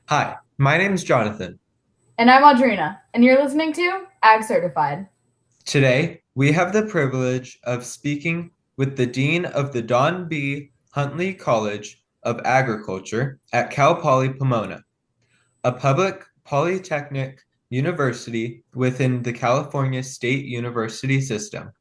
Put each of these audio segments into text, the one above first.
Hi, my name is Jonathan. And I'm Audrina, and you're listening to Ag Certified. Today, we have the privilege of speaking with the Dean of the Don B. Huntley College of Agriculture at Cal Poly Pomona, a public polytechnic university within the California State University system,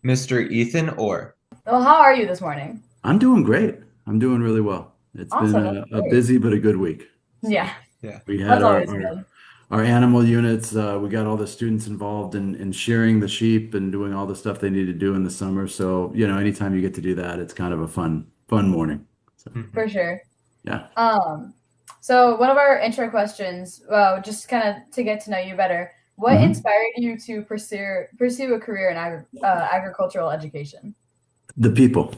Mr. Ethan Orr. Well, how are you this morning? I'm doing great. I'm doing really well. It's been Awesome, that's a great. busy but a good week. So Yeah, Yeah. we had that's our always our, good. our animal units. We got all the students involved in shearing the sheep and doing all the stuff they need to do in the summer. So, anytime you get to do that, it's kind of a fun morning. So Mhm. For sure. yeah. Um, so one of our intro questions, just kind of to get to know you better, what Mhm. inspired you to pursue a career in agricultural education? The people.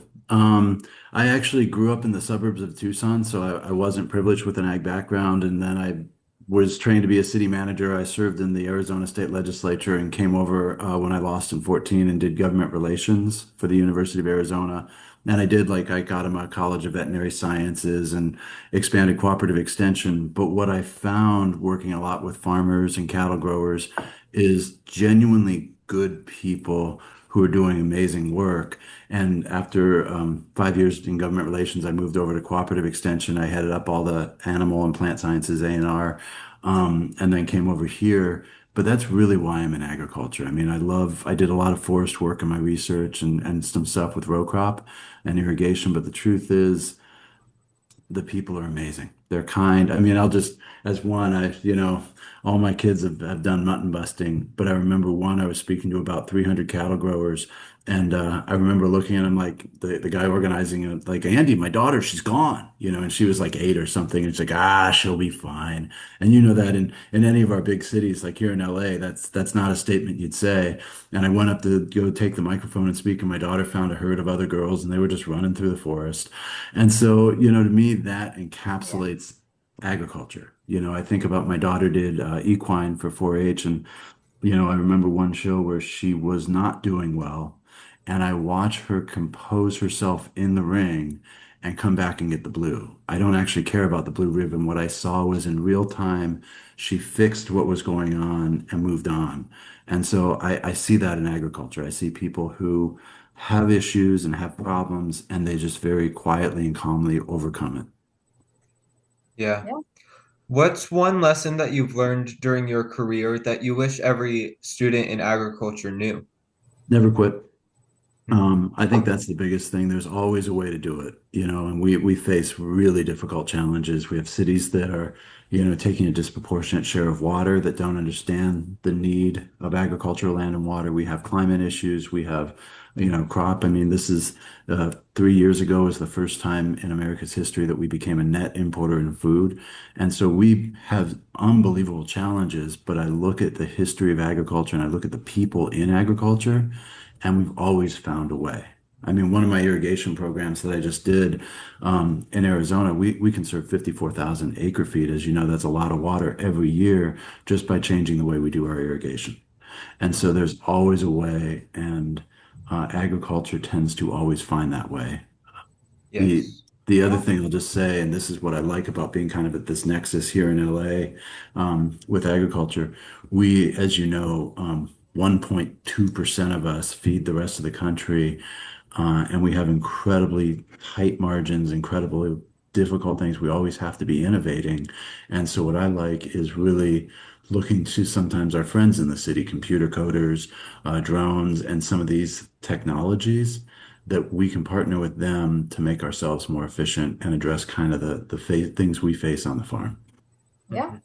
I actually grew up in the suburbs of Tucson, so I wasn't privileged with an ag background. And then I was trained to be a city manager. I served in the Arizona State Legislature and came over when I lost in 14 and did government relations for the University of Arizona. And I got him a College of Veterinary Sciences and expanded cooperative extension. But what I found working a lot with farmers and cattle growers is genuinely good people who are doing amazing work. And after 5 years in government relations, I moved over to cooperative extension. I headed up all the animal and plant sciences A&R, and then came over here. But that's really why I'm in agriculture. I mean, I did a lot of forest work in my research and some stuff with row crop and irrigation. But the truth is, the people are amazing. They're kind. I mean, as one, all my kids have done mutton busting, but I remember one I was speaking to about 300 cattle growers. And I remember looking at him like the guy organizing it, like, Andy, my daughter, she's gone, and she was like 8 or something. And it's like, she'll be fine. And you know that in any of our big cities, like here in LA, that's not a statement you'd say. And I went up to go take the microphone and speak, and my daughter found a herd of other girls, and they were just running through the forest. And so, to me, that Yeah. encapsulates agriculture. I think about my daughter did equine for 4-H, and, I remember one show where she was not doing well, and I watched her compose herself in the ring and come back and get the blue. I don't actually care about the blue ribbon. What I saw was in real time, she fixed what was going on and moved on. And so I see that in agriculture. I see people who have issues and have problems, and they just very quietly and calmly overcome it. Yeah. Yeah. What's one lesson that you've learned during your career that you wish every student in agriculture knew? Never quit. Mhm. I think that's the biggest thing. There's always a way to do it, and we face really difficult challenges. We have cities that are, taking a disproportionate share of water that don't understand the need of agricultural land and water. We have climate issues. We have, crop. I mean, this is 3 years ago was the first time in America's history that we became a net importer in food. And so we have unbelievable challenges, but I look at the history of agriculture and I look at the people in agriculture, and we've always found a way. I mean, one of my irrigation programs that I just did in Arizona, we conserve 54,000 acre feet. As you know, that's a lot of water every year just by changing the way we do our irrigation. And so Mhm. there's always a way, and agriculture tends to always find that way. The Yes. the other Yeah. thing I'll just say, and this is what I like about being kind of at this nexus here in LA, with agriculture, we, as you know, 1.2% of us feed the rest of the country, and we have incredibly tight margins, incredibly difficult things. We always have to be innovating. And so what I like is really looking to sometimes our friends in the city, computer coders, drones, and some of these technologies that we can partner with them to make ourselves more efficient and address kind of the things we face on the farm. Yeah.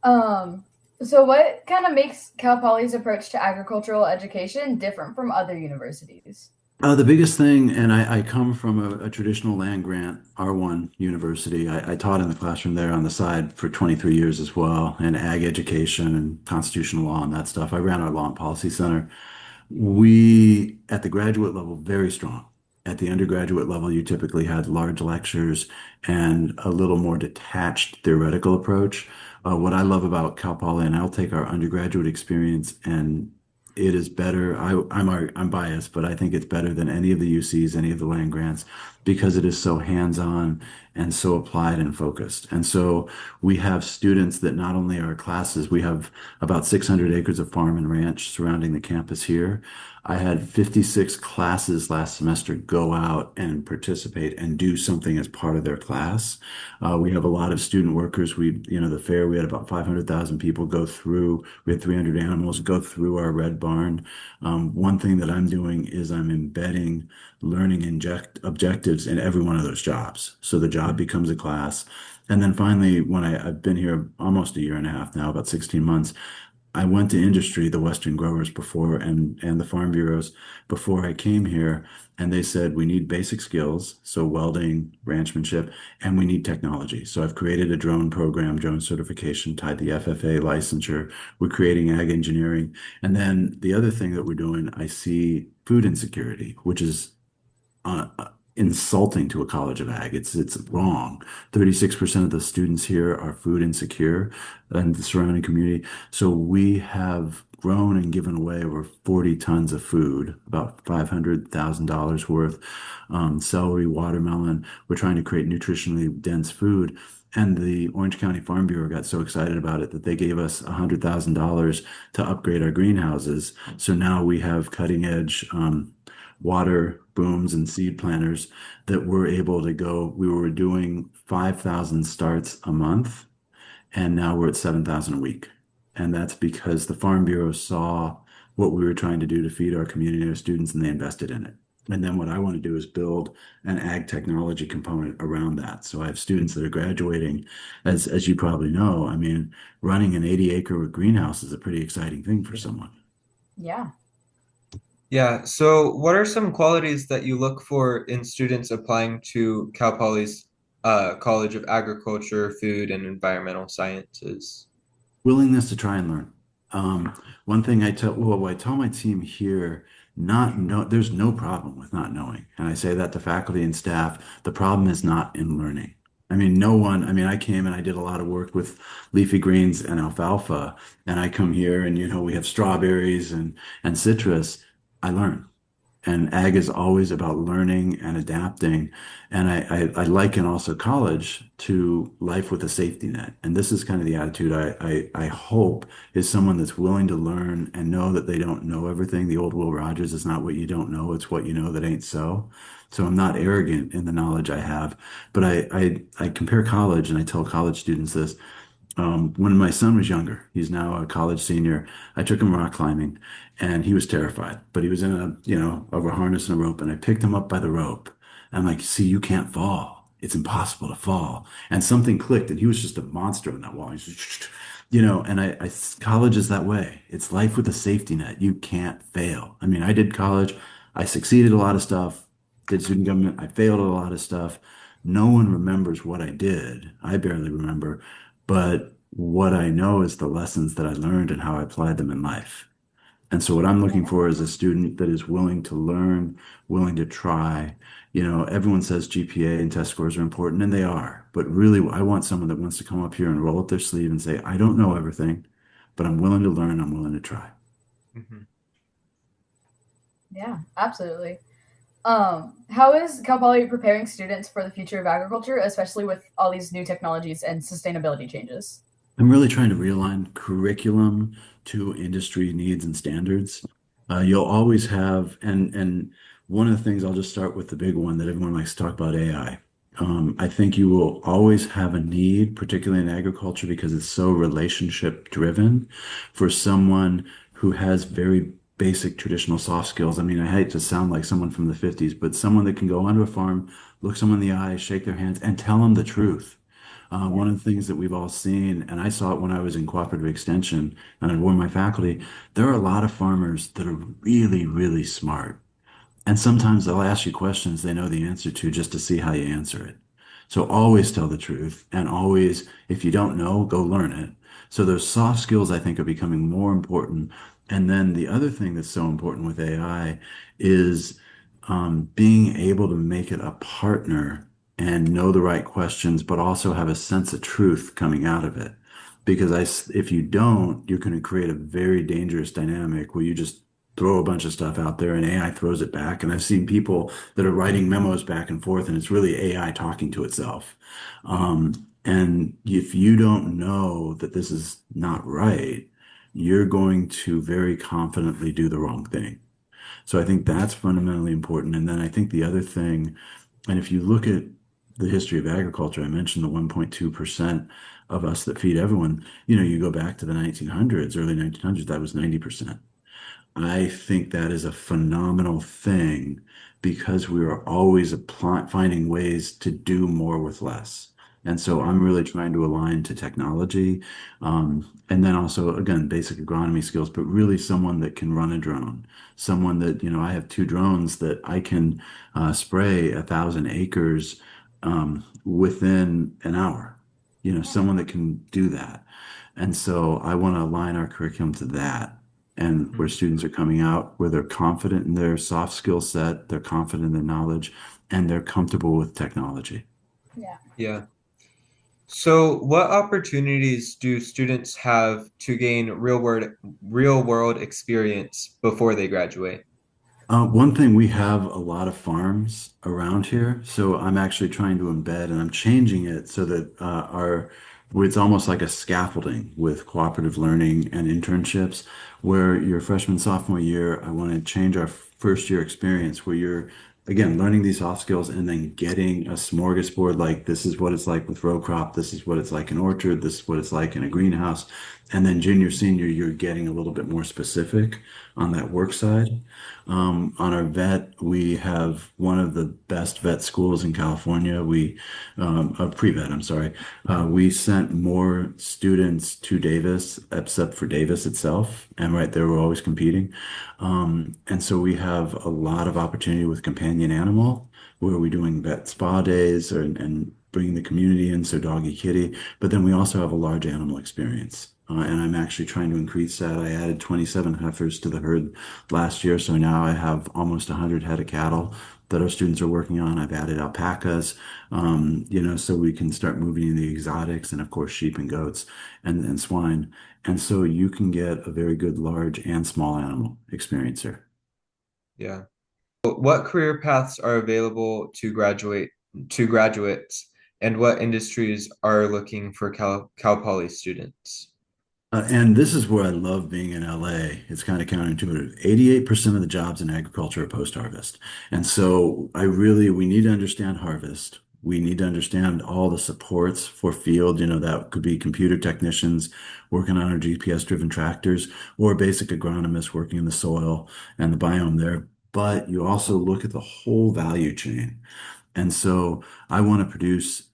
Mhm. Um, so what kind of makes Cal Poly's approach to agricultural education different from other universities? The biggest thing, and I come from a traditional land grant R1 university. I taught in the classroom there on the side for 23 years as well, and ag education and constitutional law and that stuff. I ran our law and policy center. We, at the graduate level, very strong. At the undergraduate level, you typically had large lectures and a little more detached theoretical approach. What I love about Cal Poly, and I'll take our undergraduate experience, and it is better. I'm biased, but I think it's better than any of the UCs, any of the land grants. because it is so hands-on and so applied and focused. And so we have students that not only are classes, we have about 600 acres of farm and ranch surrounding the campus here. I had 56 classes last semester go out and participate and do something as part of their class. We have a lot of student workers. The fair, we had about 500,000 people go through. We had 300 animals go through our red barn. One thing that I'm doing is I'm embedding learning objectives in every one of those jobs. So the job becomes a class. And then finally, when I've been here almost a year and a half now, about 16 months, I went to industry, the Western growers before, and the farm bureaus before I came here, and they said we need basic skills, so welding, ranchmanship, and we need technology. So I've created a drone program, drone certification, tied the FFA licensure. We're creating ag engineering, and then the other thing that we're doing, I see food insecurity, which is insulting to a college of ag. It's wrong. 36% of the students here are food insecure and the surrounding community. So we have grown and given away over 40 tons of food, about $500,000 worth, celery, watermelon. We're trying to create nutritionally dense food. And the Orange County Farm Bureau got so excited about it that they gave us $100,000 to upgrade our greenhouses. So now we have cutting edge water booms and seed planters that we're able to go. We were doing 5,000 starts a month, and now we're at 7,000 a week. And that's because the Farm Bureau saw what we were trying to do to feed our community and our students, and they invested in it. And then what I want to do is build an ag technology component around that. So I have students that are graduating, as you probably know. I mean, running an 80-acre greenhouse is a pretty exciting thing for someone. Yeah. Yeah, so what are some qualities that you look for in students applying to Cal Poly's College of Agriculture, Food, and Environmental Sciences? Willingness to try and learn. One thing I tell my team here, not know, there's no problem with not knowing. And I say that to faculty and staff. The problem is not in learning. I mean, no one, I mean, I came and I did a lot of work with leafy greens and alfalfa, and I come here and, we have strawberries and citrus. I learn. And ag is always about learning and adapting. And I liken also college to life with a safety net. And this is kind of the attitude I hope is someone that's willing to learn and know that they don't know everything. The old Will Rogers is not what you don't know, it's what you know that ain't so. So I'm not arrogant in the knowledge I have, but I compare college and I tell college students this. When my son was younger, he's now a college senior, I took him rock climbing and he was terrified, but he was in over a harness and a rope, and I picked him up by the rope. I'm like, see, you can't fall. It's impossible to fall. And something clicked and he was just a monster on that wall. He's just, and college is that way. It's life with a safety net. You can't fail. I mean, I did college. I succeeded a lot of stuff, did student government. I failed at a lot of stuff. No one remembers what I did. I barely remember. But what I know is the lessons that I learned and how I applied them in life. And so what I'm looking for is a student that is willing to learn, willing to try. Everyone says GPA and test scores are important, and they are. But really, I want someone that wants to come up here and roll up their sleeve and say, I don't know everything, but I'm willing to learn, I'm willing to try. Mhm. Yeah, absolutely. How is Cal Poly preparing students for the future of agriculture, especially with all these new technologies and sustainability changes? I'm really trying to realign curriculum to industry needs and standards. You'll always have, and one of the things, I'll just start with the big one that everyone likes to talk about, AI. I think you will always have a need, particularly in agriculture, because it's so relationship driven, for someone who has very basic traditional soft skills. I mean, I hate to sound like someone from the 50s, but someone that can go onto a farm, look someone in the eye, shake their hands, and tell them the truth. One of the things that we've all seen, and I saw it when I was in cooperative extension and I warned my faculty, there are a lot of farmers that are really, really smart. And sometimes they'll ask you questions they know the answer to just to see how you answer it. So always tell the truth, and always, if you don't know, go learn it. So those soft skills, I think, are becoming more important. And then the other thing that's so important with AI is being able to make it a partner and know the right questions, but also have a sense of truth coming out of it. Because if you don't, you're going to create a very dangerous dynamic where you just throw a bunch of stuff out there and AI throws it back. And I've seen people that are writing memos back and forth, and it's really AI talking to itself. And if you don't know that this is not right, you're going to very confidently do the wrong thing. So I think that's fundamentally important. And then I think the other thing, and if you look at the history of agriculture, I mentioned the 1.2% of us that feed everyone. You go back to the 1900s, early 1900s, that was 90%. I think that is a phenomenal thing because we are always finding ways to do more with less. And so I'm really trying to align to technology. And then also, again, basic agronomy skills, but really someone that can run a drone, someone that, I have two drones that I can spray 1,000 acres within an hour, someone that can do that. And so I want to align our curriculum to that and where students are coming out, where they're confident in their soft skill set, they're confident in their knowledge, and they're comfortable with technology. Yeah. Yeah. So, what opportunities do students have to gain real world experience before they graduate? One thing, we have a lot of farms around here, so I'm actually trying to embed and I'm changing it so that where it's almost like a scaffolding with cooperative learning and internships, where your freshman, sophomore year, I want to change our first year experience where you're, again, learning these soft skills and then getting a smorgasbord like this is what it's like with row crop, this is what it's like in orchard, this is what it's like in a greenhouse. And then junior, senior, you're getting a little bit more specific on that work side. On our vet, we have one of the best vet schools in California. Pre-vet, I'm sorry. We sent more students to Davis, except for Davis itself. And right there, we're always competing. And so we have a lot of opportunity with companion animal, where we're doing vet spa days and bringing the community in, so doggy kitty. But then we also have a large animal experience. And I'm actually trying to increase that. I added 27 heifers to the herd last year, so now I have almost 100 head of cattle that our students are working on. I've added alpacas, so we can start moving in the exotics and, of course, sheep and goats and swine. And so you can get a very good large and small animal experience here. Yeah. What career paths are available to graduates, and what industries are looking for Cal Poly students? And this is where I love being in LA. It's kind of counterintuitive. 88% of the jobs in agriculture are post-harvest. And so we need to understand harvest. We need to understand all the supports for field. That could be computer technicians working on our GPS-driven tractors or basic agronomists working in the soil and the biome there. But you also look at the whole value chain. And so I want to produce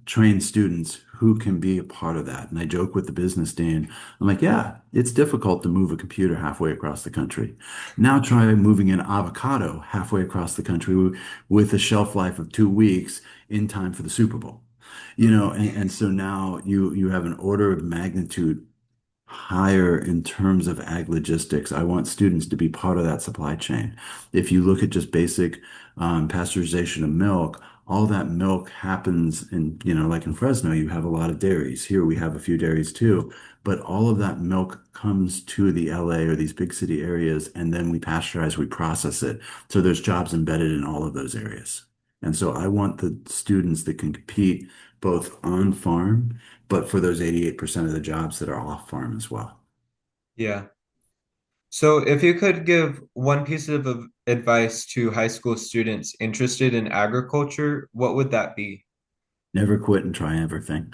trained students who can be a part of that. And I joke with the business dean. I'm like, yeah, it's difficult to move a computer halfway across the country. Now try moving an avocado halfway across the country with a shelf life of 2 weeks in time for the Super Bowl. And so now you have an order of magnitude higher in terms of ag logistics. I want students to be part of that supply chain. If you look at just basic pasteurization of milk, all that milk happens in, like in Fresno, you have a lot of dairies. Here we have a few dairies too, but all of that milk comes to the LA or these big city areas, and then we pasteurize, we process it. So there's jobs embedded in all of those areas. And so I want the students that can compete both on farm but for those 88% of the jobs that are off farm as well. Yeah. So, if you could give one piece of advice to high school students interested in agriculture, what would that be? Never quit and try everything.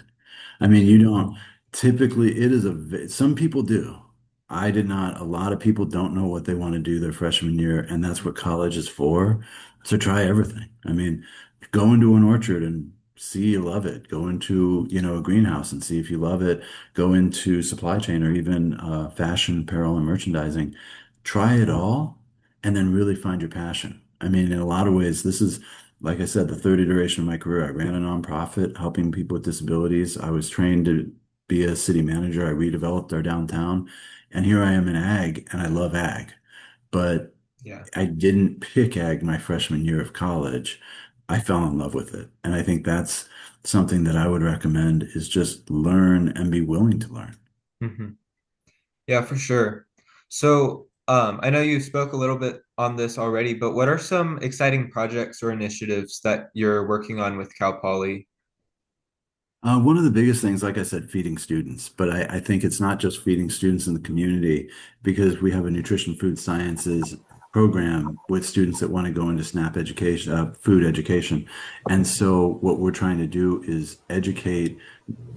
I mean, you don't typically, some people do. I did not. A lot of people don't know what they want to do their freshman year, and that's what college is for. So try everything. I mean, go into an orchard and see you love it. Go into, a greenhouse and see if you love it. Go into supply chain or even fashion, apparel, and merchandising. Try it all and then really find your passion. I mean, in a lot of ways, this is like I said, the third iteration of my career. I ran a nonprofit helping people with disabilities. I was trained to be a city manager. I redeveloped our downtown. And here I am in ag, and I love ag. But Yeah. I didn't pick ag my freshman year of college. I fell in love with it. And I think that's something that I would recommend is just learn and be willing to learn. Hmm. Yeah, for sure. So, I know you spoke a little bit on this already, but what are some exciting projects or initiatives that you're working on with Cal Poly? One of the biggest things, like I said, feeding students, but I think it's not just feeding students in the community because we have a nutrition food sciences program with students that want to go into SNAP education, food education. And so what we're trying to do is educate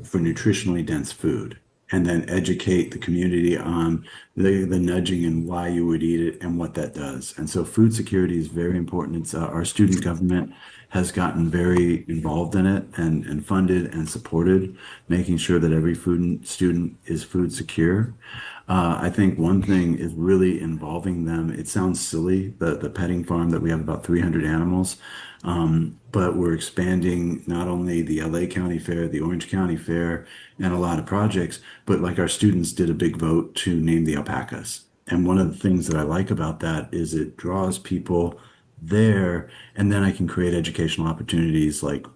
for nutritionally dense food and then educate the community on the nudging and why you would eat it and what that does. And so food security is very important. It's our student government has gotten very involved in it and funded and supported, making sure that every food student is food secure. I think one thing is really involving them. It sounds silly, the petting farm that we have about 300 animals, but we're expanding not only the LA County Fair, the Orange County Fair, and a lot of projects, but like our students did a big vote to name the alpacas. And one of the things that I like about that is it draws people there, and then I can create educational opportunities like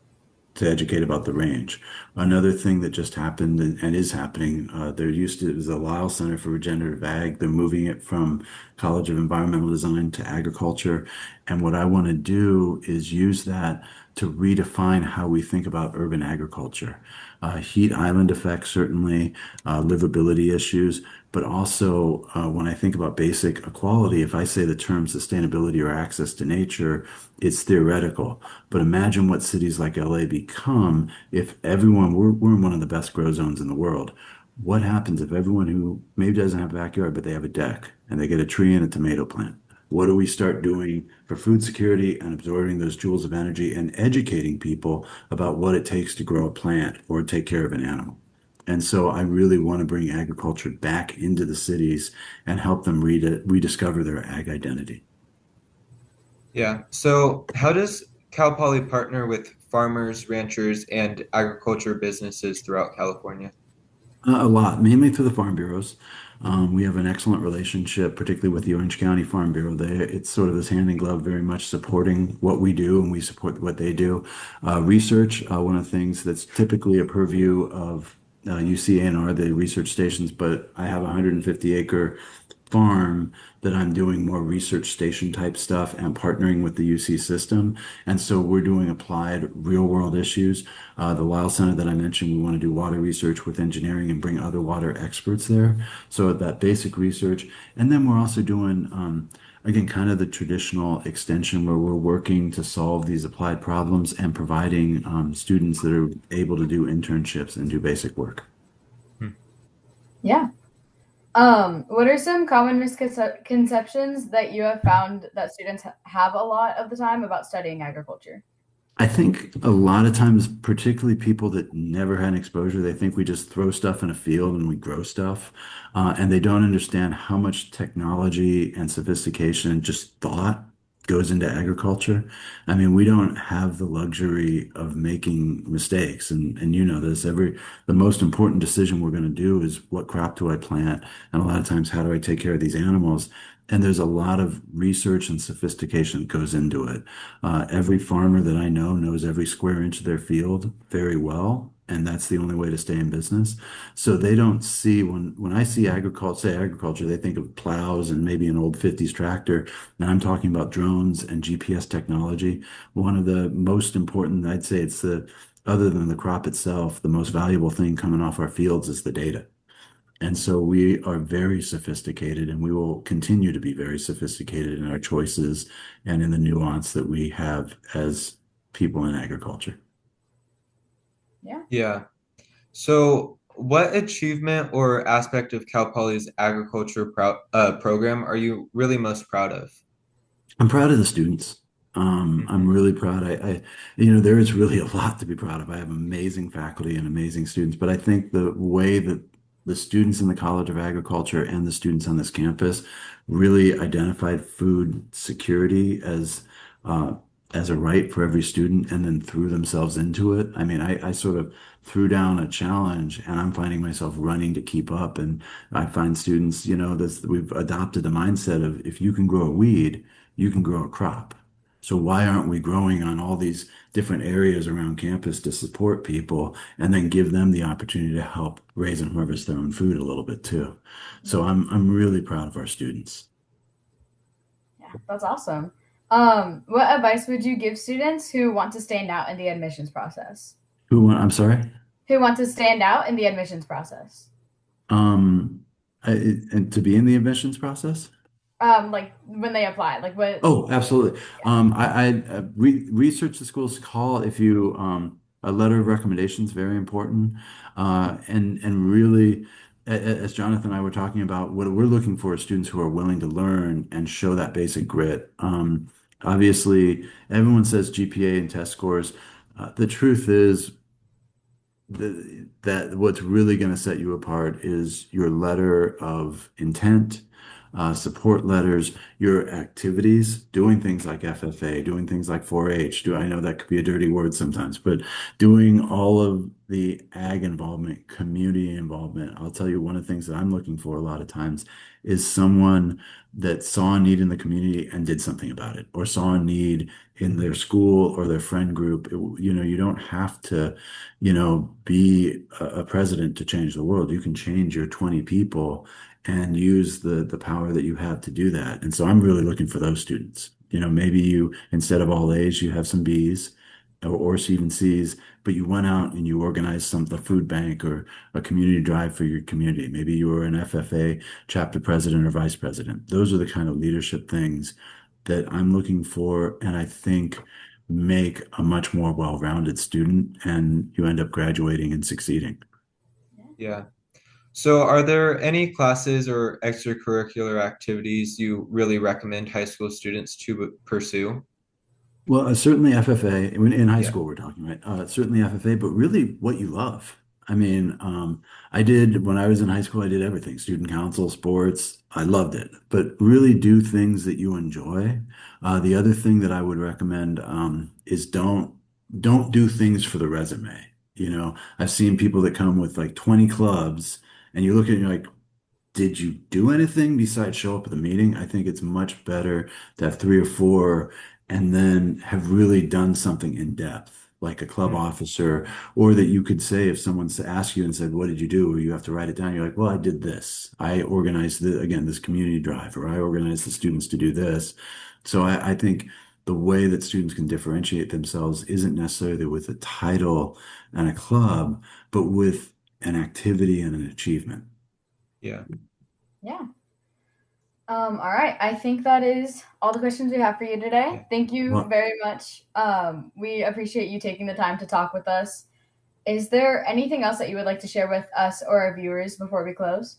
to educate about the range. Another thing that just happened and is happening, there used to, it was a Lyle Center for Regenerative Ag. They're moving it from College of Environmental Design to agriculture. And what I want to do is use that to redefine how we think about urban agriculture. Heat island effects, certainly, livability issues, but also when I think about basic equality, if I say the term sustainability or access to nature, it's theoretical. But imagine what cities like LA become if everyone, we're in one of the best grow zones in the world. What happens if everyone who maybe doesn't have a backyard, but they have a deck and they get a tree and a tomato plant? What do we start doing for food security and absorbing those joules of energy and educating people about what it takes to grow a plant or take care of an animal? And so I really want to bring agriculture back into the cities and help them rediscover their ag identity. Yeah. So, how does Cal Poly partner with farmers, ranchers, and agriculture businesses throughout California? A lot, mainly through the farm bureaus. We have an excellent relationship, particularly with the Orange County Farm Bureau. It's sort of this hand in glove, very much supporting what we do, and we support what they do. Research, one of the things that's typically a purview of UCANR, the research stations, but I have a 150-acre farm that I'm doing more research station type stuff and partnering with the UC system. And so we're doing applied real world issues. The Lyle Center that I mentioned, we want to do water research with engineering and bring other water experts there. So that basic research. And then we're also doing, again, kind of the traditional extension where we're working to solve these applied problems and providing students that are able to do internships and do basic work. Hmm. Yeah. What are some common misconceptions that you have found that students have a lot of the time about studying agriculture? I think a lot of times, particularly people that never had exposure, they think we just throw stuff in a field and we grow stuff, and they don't understand how much technology and sophistication and just thought goes into agriculture. I mean, we don't have the luxury of making mistakes, and you know this. The most important decision we're going to do is what crop do I plant, and a lot of times, how do I take care of these animals? And there's a lot of research and sophistication that goes into it. Every farmer that I know knows every square inch of their field very well, and that's the only way to stay in business. So they don't see when I see agriculture, say agriculture, they think of plows and maybe an old 50s tractor. And I'm talking about drones and GPS technology. One of the most important, I'd say it's the other than the crop itself, the most valuable thing coming off our fields is the data. And so we are very sophisticated and we will continue to be very sophisticated in our choices and in the nuance that we have as people in agriculture. Yeah. Yeah. So, what achievement or aspect of Cal Poly's agriculture program are you really most proud of? I'm proud of the students. I'm Hmm. really proud. You know, there is really a lot to be proud of. I have amazing faculty and amazing students, but I think the way that the students in the College of Agriculture and the students on this campus really identified food security uh, as a right for every student and then threw themselves into it. I mean, I sort of threw down a challenge and I'm finding myself running to keep up. And I find students, you know, this we've adopted the mindset of if you can grow a weed, you can grow a crop. So why aren't we growing on all these different areas around campus to support people and then give them the opportunity to help raise and harvest their own food a little bit too? So I'm really proud of our students. That's awesome. What advice would you give students who want to stand out in the admissions process? I'm sorry. Who want to stand out in the admissions process? Um, and to be in the admissions process? Like when they apply, like what? Oh, absolutely. I research the school's call if you a letter of recommendation is very important. And really, as Jonathan and I were talking about, what we're looking for is students who are willing to learn and show that basic grit. Obviously, everyone says GPA and test scores. The truth is that what's really going to set you apart is your letter of intent, support letters, your activities, doing things like FFA, doing things like 4-H. I know that could be a dirty word sometimes, but doing all of the ag involvement, community involvement. I'll tell you one of the things that I'm looking for a lot of times is someone that saw a need in the community and did something about it, or saw a need in their school or their friend group. You don't have to be a president to change the world. You can change your 20 people and use the power that you have to do that. And so I'm really looking for those students. Maybe you, instead of all A's, you have some B's or even C's, but you went out and you organized the food bank or a community drive for your community. Maybe you were an FFA chapter president or vice president. Those are the kind of leadership things that I'm looking for. And I think make a much more well-rounded student, and you end up graduating and succeeding. Yeah. So, are there any classes or extracurricular activities you really recommend high school students to pursue? Well, certainly FFA. In high Yeah. school, we're talking, right? Certainly FFA, but really what you love. I mean, I did when I was in high school, I did everything, student council, sports. I loved it, but really do things that you enjoy. The other thing that I would recommend is don't do things for the resume. I've seen people that come with like 20 clubs, and you look at it and you're like, did you do anything besides show up at the meeting? I think it's much better to have three or four and then have really done something in depth, like a club Mm, officer, or that you could say if someone's asked you and said, "What did you do?" Or you have to write it down. You're like, "Well, I did this. I organized this community drive, or I organized the students to do this." So I think the way that students can differentiate themselves isn't necessarily with a title and a club, but with an activity and an achievement. yeah. Yeah. All right. I think that is all the questions we have for you today. Yeah. Thank you Well, very much. We appreciate you taking the time to talk with us. Is there anything else that you would like to share with us or our viewers before we close?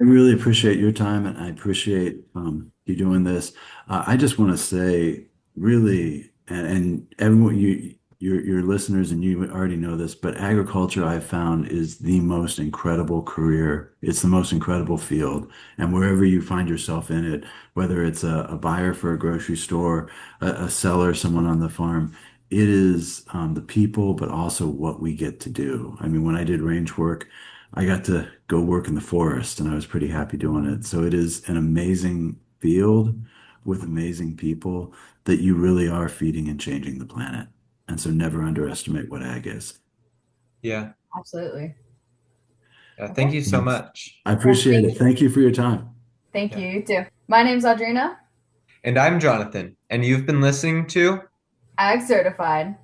I really appreciate your time and I appreciate you doing this. I just want to say, really, and everyone, your listeners, and you already know this, but agriculture I've found is the most incredible career. It's the most incredible field. And wherever you find yourself in it, whether it's a buyer for a grocery store, a seller, someone on the farm, it is the people, but also what we get to do. I mean, when I did range work, I got to go work in the forest and I was pretty happy doing it. So it is an amazing field with amazing people that you really are feeding and changing the planet. And so never underestimate what ag is. Yeah. Absolutely. Yeah. Thank Okay. you so much. I Yeah, appreciate it. Thank you for your time. thank Yeah. you. You too. My name's Audrina, And I'm Jonathan, and you've been listening to Ag Certified.